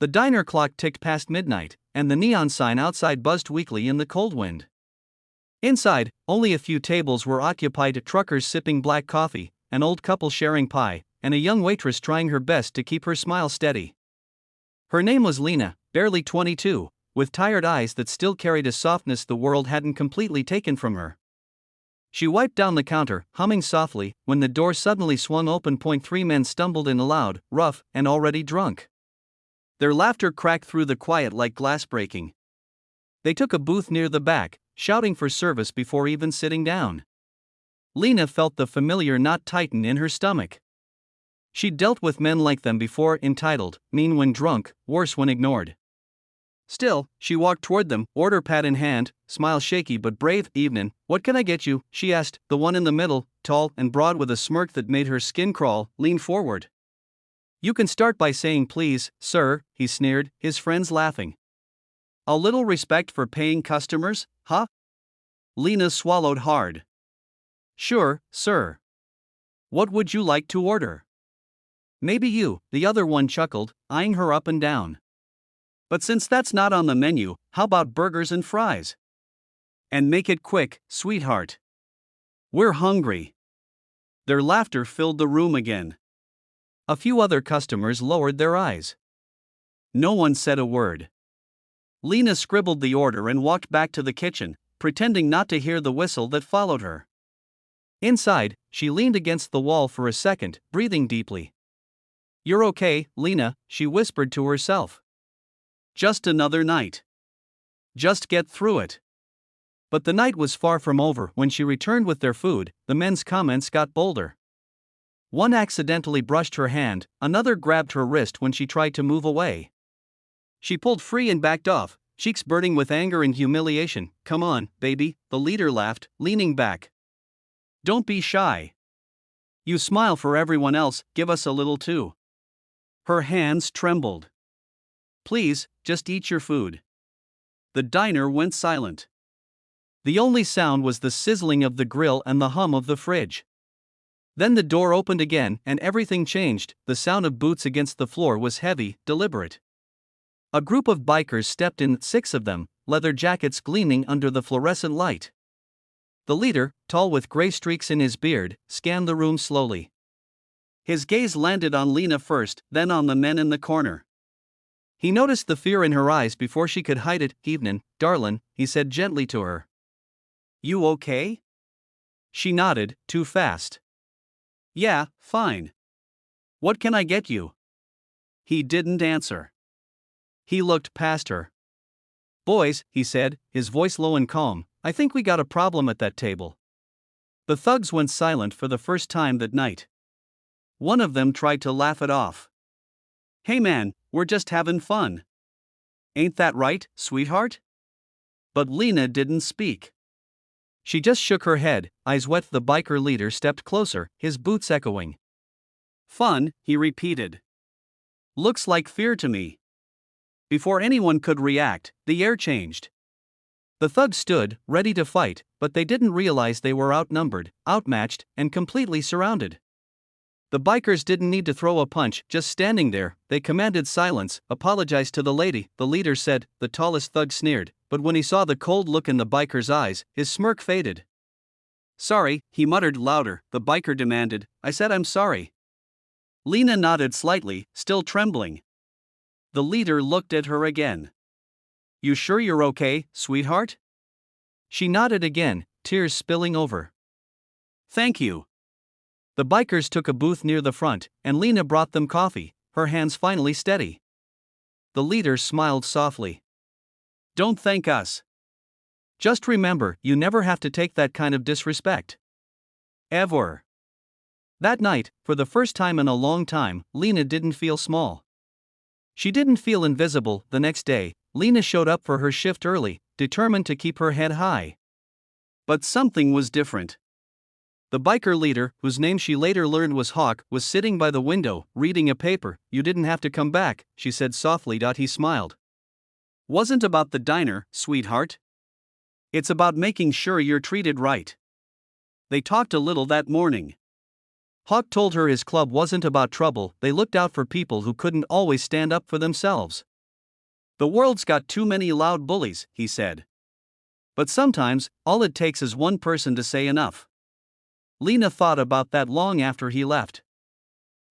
The diner clock ticked past midnight, and the neon sign outside buzzed weakly in the cold wind. Inside, only a few tables were occupied, truckers sipping black coffee, an old couple sharing pie, and a young waitress trying her best to keep her smile steady. Her name was Lena, barely 22, with tired eyes that still carried a softness the world hadn't completely taken from her. She wiped down the counter, humming softly, when the door suddenly swung open. 3 men stumbled in, loud, rough, and already drunk. Their laughter cracked through the quiet like glass breaking. They took a booth near the back, shouting for service before even sitting down. Lena felt the familiar knot tighten in her stomach. She'd dealt with men like them before, entitled, mean when drunk, worse when ignored. Still, she walked toward them, order pad in hand, smile shaky but brave. "Evenin', what can I get you?" she asked. The one in the middle, tall and broad with a smirk that made her skin crawl, leaned forward. "You can start by saying please, sir," he sneered, his friends laughing. "A little respect for paying customers, huh?" Lena swallowed hard. "Sure, sir. What would you like to order?" "Maybe you," the other one chuckled, eyeing her up and down. "But since that's not on the menu, how about burgers and fries? And make it quick, sweetheart. We're hungry." Their laughter filled the room again. A few other customers lowered their eyes. No one said a word. Lena scribbled the order and walked back to the kitchen, pretending not to hear the whistle that followed her. Inside, she leaned against the wall for a second, breathing deeply. "You're okay, Lena," she whispered to herself. "Just another night. Just get through it." But the night was far from over. When she returned with their food, the men's comments got bolder. One accidentally brushed her hand, another grabbed her wrist when she tried to move away. She pulled free and backed off, cheeks burning with anger and humiliation. "Come on, baby," the leader laughed, leaning back. "Don't be shy. You smile for everyone else, give us a little too." Her hands trembled. "Please, just eat your food." The diner went silent. The only sound was the sizzling of the grill and the hum of the fridge. Then the door opened again, and everything changed. The sound of boots against the floor was heavy, deliberate. A group of bikers stepped in, 6 of them, leather jackets gleaming under the fluorescent light. The leader, tall with gray streaks in his beard, scanned the room slowly. His gaze landed on Lena first, then on the men in the corner. He noticed the fear in her eyes before she could hide it. "Evenin', darlin'," he said gently to her. "You okay?" She nodded, too fast. "Yeah, fine. What can I get you?" He didn't answer. He looked past her. "Boys," he said, his voice low and calm, "I think we got a problem at that table." The thugs went silent for the first time that night. One of them tried to laugh it off. "Hey man, we're just having fun. Ain't that right, sweetheart?" But Lena didn't speak. She just shook her head, eyes wet. The biker leader stepped closer, his boots echoing. "Fun," he repeated. "Looks like fear to me." Before anyone could react, the air changed. The thugs stood, ready to fight, but they didn't realize they were outnumbered, outmatched, and completely surrounded. The bikers didn't need to throw a punch, just standing there, they commanded silence. "Apologize to the lady," the leader said. The tallest thug sneered, but when he saw the cold look in the biker's eyes, his smirk faded. "Sorry," he muttered louder. The biker demanded, "I said I'm sorry." Lena nodded slightly, still trembling. The leader looked at her again. "You sure you're okay, sweetheart?" She nodded again, tears spilling over. "Thank you." The bikers took a booth near the front, and Lena brought them coffee, her hands finally steady. The leader smiled softly. "Don't thank us. Just remember, you never have to take that kind of disrespect. Ever." That night, for the first time in a long time, Lena didn't feel small. She didn't feel invisible. The next day, Lena showed up for her shift early, determined to keep her head high. But something was different. The biker leader, whose name she later learned was Hawk, was sitting by the window, reading a paper. "You didn't have to come back," she said softly. He smiled. "Wasn't about the diner, sweetheart. It's about making sure you're treated right." They talked a little that morning. Hawk told her his club wasn't about trouble, they looked out for people who couldn't always stand up for themselves. The world's got too many loud bullies, he said. But sometimes, all it takes is one person to say enough. Lena thought about that long after he left.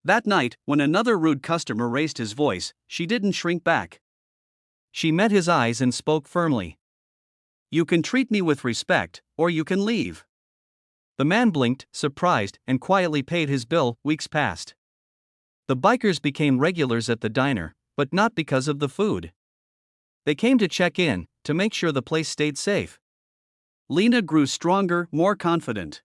That night, when another rude customer raised his voice, she didn't shrink back. She met his eyes and spoke firmly. You can treat me with respect, or you can leave. The man blinked, surprised, and quietly paid his bill. Weeks passed. The bikers became regulars at the diner, but not because of the food. They came to check in, to make sure the place stayed safe. Lena grew stronger, more confident.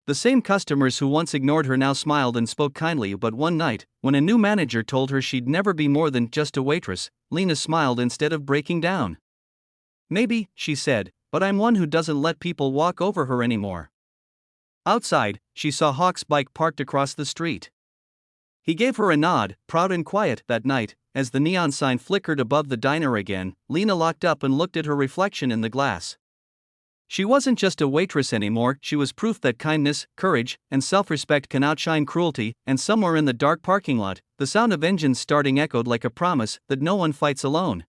The same customers who once ignored her now smiled and spoke kindly, but one night, when a new manager told her she'd never be more than just a waitress, Lena smiled instead of breaking down. Maybe, she said, but I'm one who doesn't let people walk over her anymore. Outside, she saw Hawk's bike parked across the street. He gave her a nod, proud and quiet. That night, as the neon sign flickered above the diner again, Lena looked up and looked at her reflection in the glass. She wasn't just a waitress anymore, she was proof that kindness, courage, and self-respect can outshine cruelty, and somewhere in the dark parking lot, the sound of engines starting echoed like a promise that no one fights alone.